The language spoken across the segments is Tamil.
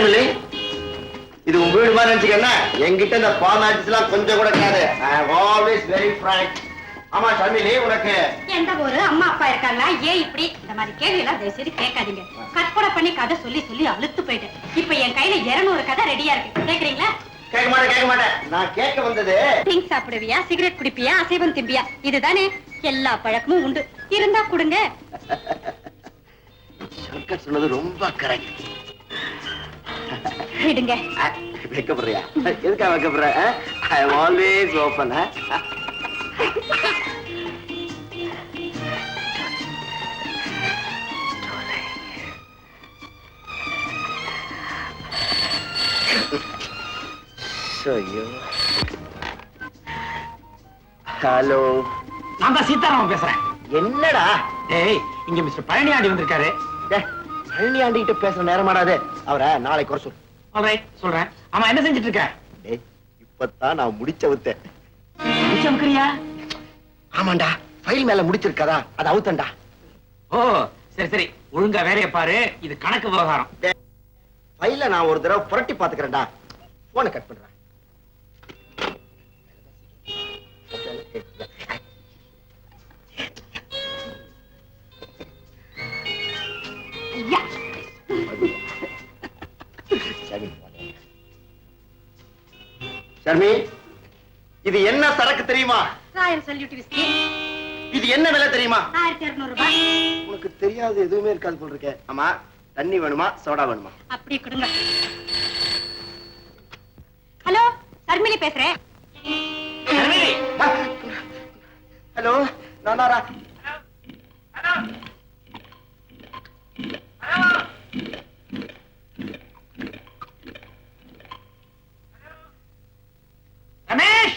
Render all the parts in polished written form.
ஷர்மிலி, இது உங்க வீடு மாதிரி நினைச்சுக்கன்னா என்கிட்ட இந்த ஃபார்மாலிட்டிஸ் எல்லாம் கொஞ்சம் கூட கிடையாது. ஐ அம் ஆல்வேஸ் வெரி ஃப்ராங்க். ஆமா ஷர்மிலி, உனக்கு எந்த ஒரு அம்மா அப்பா இருக்காங்களா? ஏன் இப்படி இந்த மாதிரி கேள்வி எல்லாம் தயவு செய்து கேட்காதீங்க. கற்பனை பண்ணி கதை சொல்லி சொல்லி அழுத்து போயிட்டேன். இப்ப என் கையில 200 கதை ரெடியா இருக்கு. கேக்குறீங்களா? கேட்க மாட்டேன். நான் கேட்க வந்தது, ட்ரிங்க் சாப்பிடுவியா, சிகரெட் குடிப்பியா, அசைவம் திம்பியா? இதுதானே. எல்லா பழக்கமும் உண்டு, இருந்தா கொடுங்க. சங்கர் சொன்னது ரொம்ப கரெக்ட். விடுங்க. வைக்கப்படுறியா? எதுக்காக வைக்கப்படுற? ஐ அம் ஆல்வேஸ் ஓபன். ஹலோ, நான் தான் சீதாராமன் பேசுறேன். என்னடா? ஏய், இங்க மிஸ்டர் பழனியாண்டி வந்திருக்காரு. பழனியாண்டி கிட்ட பேசுற நேரமாடாது. அவரை நாளைக்கு வர சொல்லு. ஆல்ரைட், சொல்றேன். ஆமா, என்ன செஞ்சிட்டு இருக்க? இப்பதான் நான் முடிச்சவுத்தேன். முடிச்சவுக்கிறியா? ஆமாண்டா, ஃபைல் மேல முடிச்சிருக்கதா, அது அவுத்தண்டா. ஓ, சரி சரி, ஒழுங்கா வேலைய பாரு. இது கணக்கு விவகாரம். ஃபைல நான் ஒரு தடவை புரட்டி பாத்துக்கிறேன்டா. போனை கட் பண்றேன். ஷர்மி, இது என்ன சரக்கு தெரியுமா? Royal salute whisky. இது என்ன விலை தெரியுமா? 1200 ரூபாய். உனக்கு தெரியாது எதுவுமே இருக்காது போல இருக்கே. ஆமா, தண்ணி வேணுமா சோடா வேணுமா? அப்படி கொடுங்க. ஹலோ, ஷர்மிலி பேசுறேன். ஹலோ, நானாரா? ரமேஷ்,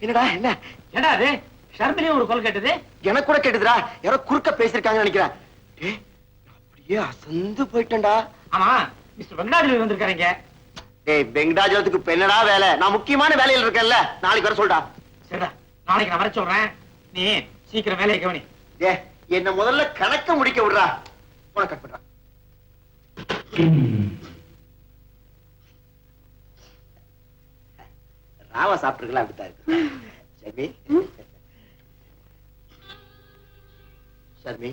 என்னடா? என்ன ஏடா அது? ஷர்மிலி ஒரு கால் கேட்டது. எனக்கு கூட கேட்டுதுடா. யாரோ குறுக்க பேசிருக்காங்கன்னு நினைக்கிறேன். அப்படியே அசந்து போயிட்டேன்டா. ஆமா, மிஸ்டர் வெங்கடாஜலி வந்திருக்காருங்க. ஏய், வெங்கடாஜலத்துக்கு இப்ப என்னடா வேலை? நான் முக்கியமான வேலையில இருக்கேன்ல, நாளைக்கு வர சொல்டா. சரிடா, நாளைக்கு நான் வர சொல்றேன். நீ சீக்கிரம் வேலையை கவனி. என்ன முதல்ல கணக்க முடிக்க விடுறா. போன கட் பண்றா. ராவா சாப்பிட்டுருக்கலாம். அப்படித்தான் இருக்கு. ஷர்மி, ஷர்மி,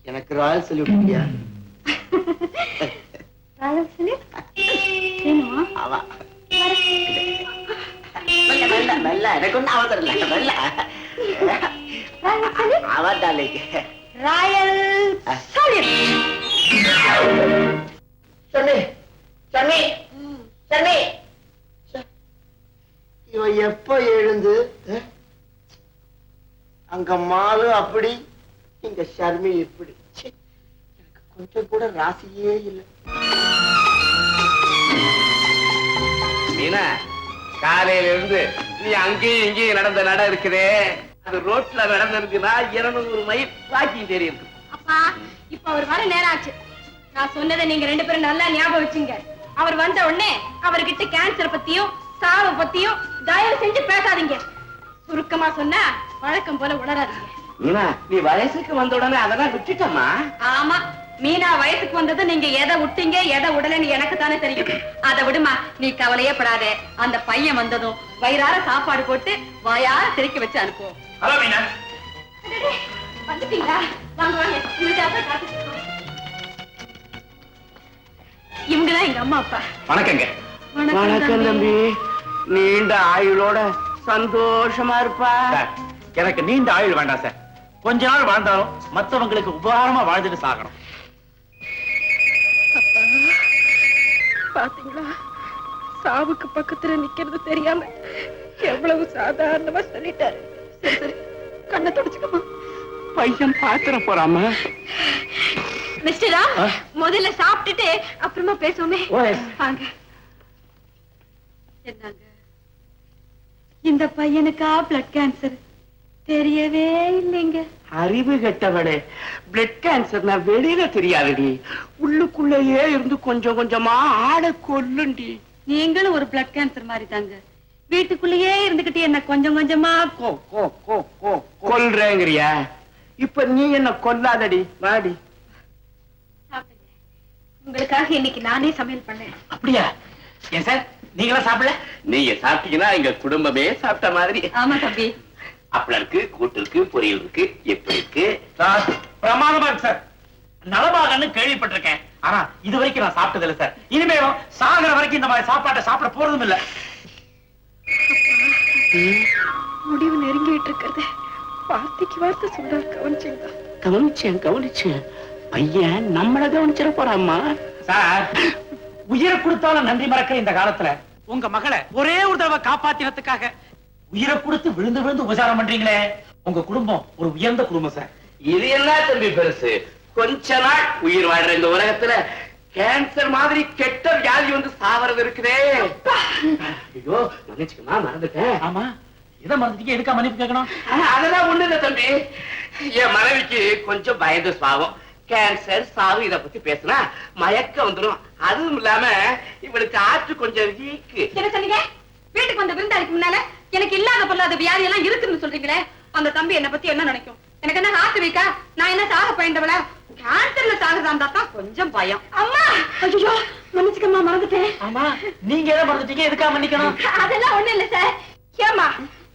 எனக்கு ராயல் சல்யூட் இல்லையா? ராயல் சல்யூட் வேணுமா? ஆமா. நல்ல எனக்கு ஒன்னும் அவசரம் இல்லை. நல்ல அவட்டாலே ராயல் சல்யூட். ஷர்மி, ஷர்மி, ஷர்மி, இவன் எப்ப எழுந்து அங்க மாலு அப்படி, இங்க ஷர்மி இப்படி. எனக்கு கொஞ்சம் கூட ராசியே இல்லை. மீனா, காலையில இருந்து நீ அங்கேயும் இங்கேயும் நடந்த நட இருக்குதே, அது ரோட்ல நடந்திருக்குன்னா 200 மைல் வாக்கிங் தெரியும். அப்பா, இப்ப அவர் வர நேரம் ஆச்சு. நான் சொன்னதை நீங்க 2 பேரும் நல்லா ஞாபகம் வச்சுங்க. அவர் வந்த உடனே அவர்கிட்ட கேன்சர் பத்தியும் சாவு பத்தியும் தயவு செஞ்சு பேசாதீங்க. சுருக்கமா சொன்னா வழக்கம் போல உணராதீங்க. மீனா, நீ வயசுக்கு வந்த உடனே அதெல்லாம் விட்டுட்டமா? ஆமா, மீனா வயசுக்கு வந்தது நீங்க எதை விட்டீங்க எதை உடலைன்னு எனக்கு தானே தெரியும். அதை விடுமா, நீ கவலையே படாத. அந்த பையன் வந்ததும் வயிறார சாப்பாடு போட்டு வாயார சிரிக்க வச்சு அனுப்புவோம். ஹலோ மீனா. வந்துட்டீங்களா? வாங்க வாங்க. இவங்கதான் எங்க அம்மா அப்பா. வணக்கங்க. வணக்கம் தம்பி. நீண்ட ஆயுளோட சந்தோஷமா இருப்பா. எனக்கு நீண்ட ஆயுள் வேண்டாம் சார். கொஞ்ச நாள் வாழ்ந்தாலும் மத்தவங்களுக்கு உபகாரமா வாழ்ந்துட்டு சாகணும். பாத்தீங்களா, சாவுக்கு பக்கத்துல நிக்கிறது தெரியாம எவ்வளவு சாதாரணமா சொல்லிட்டாரு. சரி சரி, கண்ணை தொடச்சுக்கமா. பையன் பாத்திர போறாம. மிஸ்டர் ராம், முதல்ல சாப்பிட்டுட்டு அப்புறமா பேசுவோமே. வாங்க. என்னங்க, இந்த பையனுக்கா பிளட் கேன்சர்? தெரியவே இல்லைங்க. அறிவு கெட்டவளே, பிளட் கேன்சர்னா வெளியில தெரியாதுடி, உள்ளுக்குள்ளேயே இருந்து கொஞ்சம் கொஞ்சமா ஆட கொல்லுண்டி. நீங்களும் ஒரு பிளட் கேன்சர் மாதிரி தாங்க. வீட்டுக்குள்ளேயே இருந்துகிட்டு என்ன கொஞ்சம் கொஞ்சமா கொல்றேங்கிறியா? இப்ப நீ என்ன கொல்லாதடி, வாடி. உங்களுக்காக இன்னைக்கு நானே சமையல் பண்ணேன். அப்படியா? ஏன் சார் நீங்களா சாப்பிடல? நீங்க சாப்பிட்டீங்கன்னா எங்க குடும்பமே சாப்பிட்ட மாதிரி. ஆமா தம்பி. அப்பளம் இருக்கு, கூட்டு இருக்கு, பொரியல் இருக்கு. எப்படி இருக்கு? சார் பிரமாதமா இருக்கு சார். நலபாகன்னு கேள்விப்பட்டிருக்கேன். ஆனா இது வரைக்கும் நான் சாப்பிட்டது இல்ல சார். இனிமேலும் சாகர வரைக்கும் இந்த மாதிரி சாப்பாட்டை சாப்பிட போறதும் இல்ல. முடிவு நெருங்கிட்டு இருக்கிறது. வார்த்தைக்கு வார்த்தை சொல்ற கவனிச்சீங்களா? கவனிச்சேன். பையன் நம்மள கவனிச்சிட போறாம்மா. சார் உயிரை கொடுத்தாலும் நன்றி மறக்கிற இந்த காலத்துல உங்க மகளை ஒரே ஒரு தடவை காப்பாத்தினதுக்காக உயிரை கொடுத்து விழுந்து விழுந்து உபசாரம் பண்றீங்களே. உங்க குடும்பம் ஒரு உயர்ந்த குடும்பம் சார். இது என்ன தம்பி பெருசு? கொஞ்ச நாள் உயிர் வாழ்ற இந்த உலகத்துல கேன்சர் மாதிரி கெட்ட வியாதி வந்து சாவறது இருக்குதே. ஐயோ மன்னிச்சுக்கமா, மறந்துட்டேன். ஆமா, எதை மறந்துட்டீங்க? எதுக்கா மன்னிப்பு கேட்கணும்? அதெல்லாம் ஒண்ணு இல்ல தம்பி. என் மனைவிக்கு கொஞ்சம் பயந்த சுவாபம். கேன்சர் சாவு இத பத்தி பேசினா மயக்கம் வந்துடும். அதுவும் இல்லாம இவளுக்கு ஆற்று கொஞ்சம் வீக்கு. என்ன சொன்னீங்க? வீட்டுக்கு வந்த விருந்தாளிக்கு முன்னால எனக்கு இல்லாத பொல்லாத வியாதி எல்லாம் இருக்குன்னு சொல்றீங்களே. அந்த தம்பி என்ன பத்தி என்ன நினைக்கும்? எனக்கு என்ன ஹார்ட் வீக்கா? நான் என்ன சாக பயந்தவளா? கேன்சர்ல சாகுறதா தான் கொஞ்சம் பயம். அம்மா ஐயோ மன்னிச்சுக்கம்மா, மறந்துட்டேன். ஆமா, நீங்க எதை மறந்துட்டீங்க? எதுக்கா மன்னிக்கணும்? அதெல்லாம் ஒண்ணு இல்ல சார். ஏமா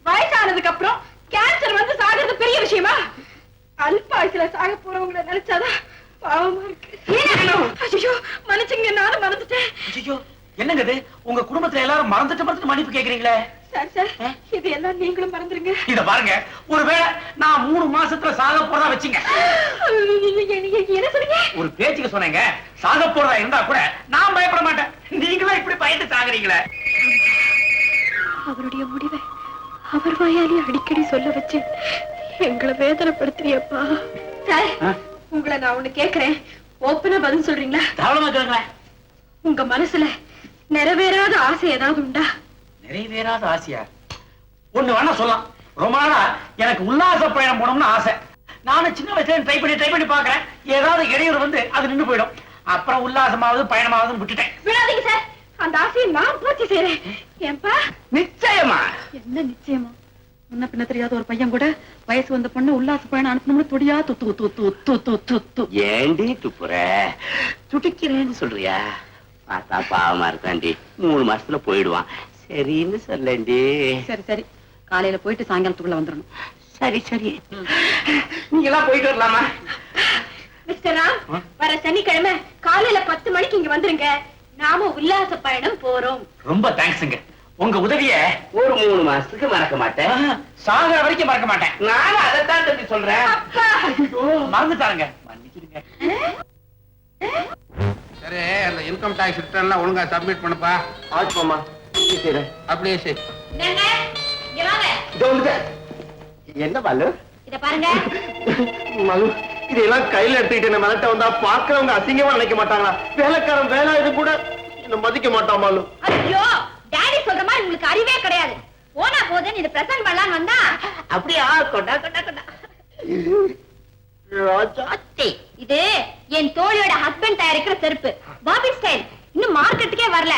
வயசானதுக்கு அப்புறம் கேன்சர் வந்து சாகிறது பெரிய விஷயமா? அல்ப வயசுல சாக போறவங்களை நினைச்சாதான் பாவமா இருக்கு. ஐயோ மன்னிச்சுங்க, நானும் மறந்துட்டேன். ஐயோ என்னங்க இது? உங்க குடும்பத்துல எல்லாரும் மறந்துட்டு மன்னிப்பு கேக்குறீங்களே. சார் சார் இது எல்லாம் நீங்களும் மறந்துருங்க. இத பாருங்க, ஒருவேளை நான் 3 மாசத்துல சாக போறதா வச்சுங்க. என்ன சொன்னீங்க? ஒரு பேச்சுக்கு சொன்னேங்க. சாக போறதா இருந்தா கூட நான் பயப்பட மாட்டேன். நீங்களா இப்படி பயந்து சாகுறீங்களே. அவருடைய முடிவை அவர் வாயாலே அடிக்கடி சொல்ல வச்சு எங்களை வேதனைப்படுத்துறியப்பா. சார் உங்களை நான் ஒண்ணு கேக்குறேன், ஓப்பனா பதில் சொல்றீங்களா? தாராளமா கேளுங்களேன். உங்க மனசுல நிறைவேறாத ஆசை ஏதாவது உண்டா? நிறைவேறாத ஆசையா? ஒண்ணு வேணா சொல்லலாம். ரொம்ப நாளா எனக்கு உல்லாச பயணம் போனோம்னு ஆசை. நானும் சின்ன வயசுல ட்ரை பண்ணி பாக்குறேன். ஏதாவது இடையூறு வந்து அது நின்று போயிடும். அப்புறம் உல்லாசமாவது பயணமாவது விட்டுட்டேன். விடாதீங்க சார், அந்த ஆசையை நான் பூர்த்தி செய்யறேன். ஏன்பா? நிச்சயமா. என்ன நிச்சயமா? முன்ன பின்ன தெரியாத ஒரு பையன் கூட வயசு வந்த பொண்ணு உல்லாச பயணம் அனுப்பணும்னு துடியா துத்து. ஏண்டி துப்புற? துடிக்கிறேன்னு சொல்றியா? பார்த்தா பாவமா இருக்காண்டி. 3 மாசத்துல போயிடுவான். சரின்னு சொல்லேண்டி. சரி காலையில போயிட்டு சாயங்காலத்துக்குள்ள வந்துடணும். சரி நீங்க எல்லாம் போயிட்டு வரலாமா? மிஸ்டர் ராம், வர சனிக்கிழமை காலையில 10 மணிக்கு இங்க வந்துருங்க. நாம உல்லாச பயணம் போறோம். ரொம்ப தேங்க்ஸுங்க. உங்க உதவிய ஒரு 3 மாசத்துக்கு மறக்க மாட்டேன். சாகர வரைக்கும் மறக்க மாட்டேன். நானும் அதைத்தான் தம்பி சொல்றேன். மறந்துட்டாருங்க, மன்னிச்சிடுங்க. சரி, அந்த இன்கம் டாக்ஸ் ரிட்டர்ன் எல்லாம் ஒழுங்கா சப்மிட் பண்ணுப்பா. ஆச்சுமாமா, செய்றேன். அப்படியே சரி. என்னங்க? இங்க வாங்க. இதோ வந்துட்டேன். என்ன பாலு? இத பாருங்க. மலு, இதெல்லாம் கையில எடுத்துக்கிட்டு என்ன மிரட்ட வந்தா பாக்குறவங்க அசிங்கமா நினைக்க மாட்டாங்களா? வேலைக்காரன் வேலை இது கூட என்ன மதிக்க மாட்டான் மாலு. ஐயோ, டாடி சொல்ற மாதிரி உங்களுக்கு அறிவே கிடையாது. போனா போதுன்னு இது பிரசன்ட் பண்ணலாம்னு வந்தா அப்படியா? கொண்டா. ராஜாத்தி, இது என் தோழியோட ஹஸ்பண்ட் தயாரிக்கிற செருப்பு, பாபி ஸ்டைல். இன்னும் மார்க்கெட்டுக்கே வரல.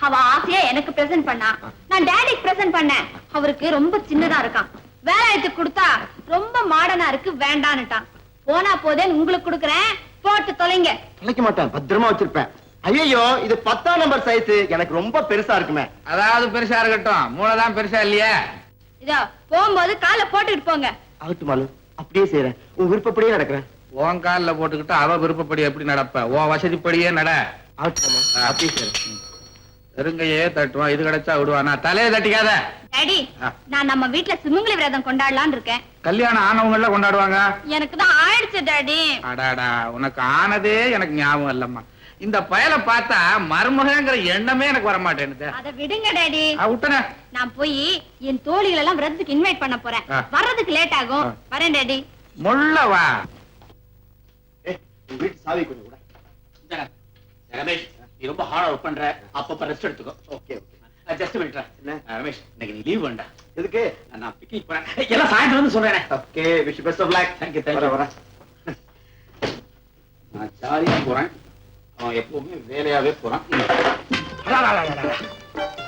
அவ ஆசையா எனக்கு பிரசன்ட் பண்ணா, நான் டாடிக்கு பிரசன்ட் பண்ணேன். அவருக்கு ரொம்ப சின்னதா இருக்கான். வேலை எடுத்து கொடுத்தா ரொம்ப மாடர்னா இருக்கு, வேண்டான்னுட்டான். போனா போதேன்னு உங்களுக்கு கொடுக்குறேன், போட்டு தொலைங்க. தொலைக்க மாட்டேன், பத்திரமா வச்சிருப்பேன். ஐயோ, இது 10ஆம் நம்பர் சைஸ். எனக்கு ரொம்ப பெருசா இருக்குமே. அதாவது பெருசா இருக்கட்டும், மூளைதான் பெருசா இல்லையா? இதோ போகும்போது காலை போட்டுட்டு போங்க. ஆகட்டும் மாலு, அப்படியே செய்யறேன். உன் விருப்பப்படியே நடக்கிறேன். உன் காலில் போட்டுக்கிட்டு அவ விருப்பப்படி எப்படி நடப்ப? உன் வசதிப்படியே நட. ஆகட்டுமா, அப்படியே செய்யறேன். நெருங்கையே தட்டுவான், இது கிடைச்சா விடுவானா? தலையை தட்டிக்காத. டாடி, நான் நம்ம வீட்டுல சுமங்கலி விரதம் கொண்டாடலாம்னு இருக்கேன். கல்யாணம் ஆனவங்கள கொண்டாடுவாங்க. எனக்கு தான் ஆயிடுச்சு டாடி. அடாடா, உனக்கு ஆனதே எனக்கு ஞாபகம் இல்லம்மா. இந்த பயலை பார்த்தா மருமகங்கிற எண்ணமே எனக்கு வர மாட்டேன்னு. அத விடுங்க டாடி. விட்டனே. நான் போய் என் தோழிகள் எல்லாம் விரதத்துக்கு இன்வைட் பண்ண போறேன். வர்றதுக்கு லேட் ஆகும். வரேன் டாடி. முள்ள வா. உன் வீட்டு சாவி கொஞ்சம் கூட. ரமேஷ், நீ ரொம்ப ஹார்ட் ஒர்க் பண்ற. அப்பப்ப ரெஸ்ட் எடுத்துக்கோ. ஓகே. Just minute. ரமேஷ், இன்னைக்கு நீ லீவ் வேண்டாம். எதுக்கு? நான் பிக்னிக் போறேன். எல்லாம் சாயந்தரம் வந்து சொல்றேன். Okay, wish best of luck. Thank you. வரேன். நான் ஜாலியா போறேன். அவன் எப்பவுமே வேலையாவே போறான்.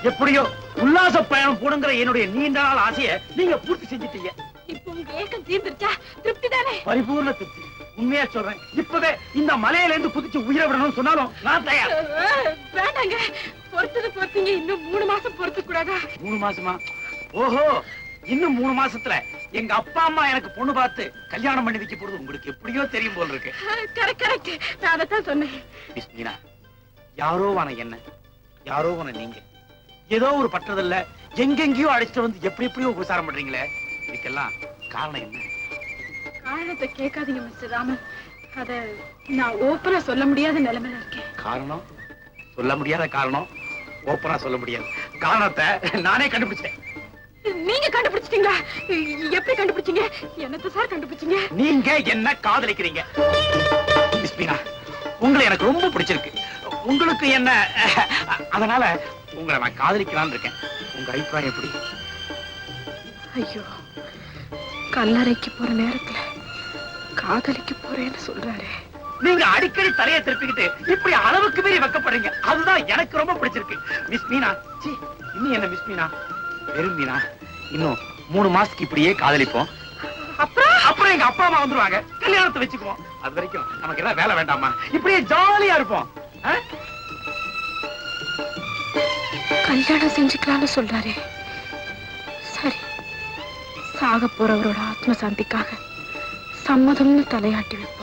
எப்படியோ உல்லாச பயணம் போடுங்கிற என்னுடைய நீண்ட நாள் ஆசையை நீங்க பூர்த்தி செஞ்சுட்டீங்க. இப்போ உங்க ஏக்கம் தீர்ந்துருச்சா? திருப்தி தானே? பரிபூர்ண திருப்தி. உண்மையா சொல்றேன், இப்பவே இந்த மலையில இருந்து குதிச்சு உயிரை விடணும்னு சொன்னாலும் நான் தயார். வேண்டாங்க, பொறுத்தது பொறுத்தீங்க, இன்னும் 3 மாசம் பொறுத்து கூடாதா? 3 மாசமா? ஓஹோ, இன்னும் 3 மாசத்துல எங்க அப்பா அம்மா எனக்கு பொண்ணு பார்த்து கல்யாணம் பண்ணி வைக்க போறது உங்களுக்கு எப்படியோ தெரியும் போல இருக்கு. கரெக்ட், நான் அதைத்தான் சொன்னேன். மிஸ் மீனா, யாரோ வான என்ன, யாரோ வான நீங்க, ஏதோ ஒரு பற்றதில்ல எங்கெங்கயோ அழைச்சிட்டு வந்து எப்படி எப்படியோ உபசாரம் பண்றீங்களே, இதுக்கெல்லாம் காரணம் என்ன? காரணத்தை கேட்காதீங்க மிஸ்டர் ராமன். அத நான் ஓப்பனா சொல்ல முடியாத நிலைமையில இருக்கேன். காரணம் சொல்ல முடியாத காரணம் ஓப்பனா சொல்ல முடியாது. காரணத்தை நானே கண்டுபிடிச்சேன். நீங்க கண்டுபிடிச்சிட்டீங்களா? எப்படி கண்டுபிடிச்சீங்க? என்னத்த சார் கண்டுபிடிச்சீங்க? நீங்க என்ன காதலிக்கிறீங்க மிஸ் மீனா. உங்களை எனக்கு ரொம்ப பிடிச்சிருக்கு. உங்களுக்கு என்ன, அதனால உங்களை நான் காதலிக்கலாம்னு இருக்கேன். உங்க அபிப்பிராயம் எப்படி? ஐயோ, கல்லறைக்கு போற நேரத்துல காதலிக்க போறேன்னு சொல்றாரு. நீங்க அடிக்கடி தலையை திருப்பிக்கிட்டு இப்படி அளவுக்கு மீறி வைக்கப்படுறீங்க, அதுதான் எனக்கு ரொம்ப பிடிச்சிருக்கு மிஸ் மீனா. சீ, இன்னும் என்ன மிஸ் மீனா, வெறும் மீனா. இன்னும் 3 மாசத்துக்கு இப்படியே காதலிப்போம். அப்புறம் எங்க அப்பா அம்மா வந்துருவாங்க, கல்யாணத்தை வச்சுக்குவோம். அது வரைக்கும் நமக்கு எல்லாம் வேலை வேண்டாமா, இப்படியே ஜாலியா இருப்போம். கல்யாணம் செஞ்சுக்கலாம்னு சொல்றாரு. சரி, சாக போறவரோட ஆத்ம சாந்திக்காக சம்மதம்னு தலையாட்டி வைப்போம்.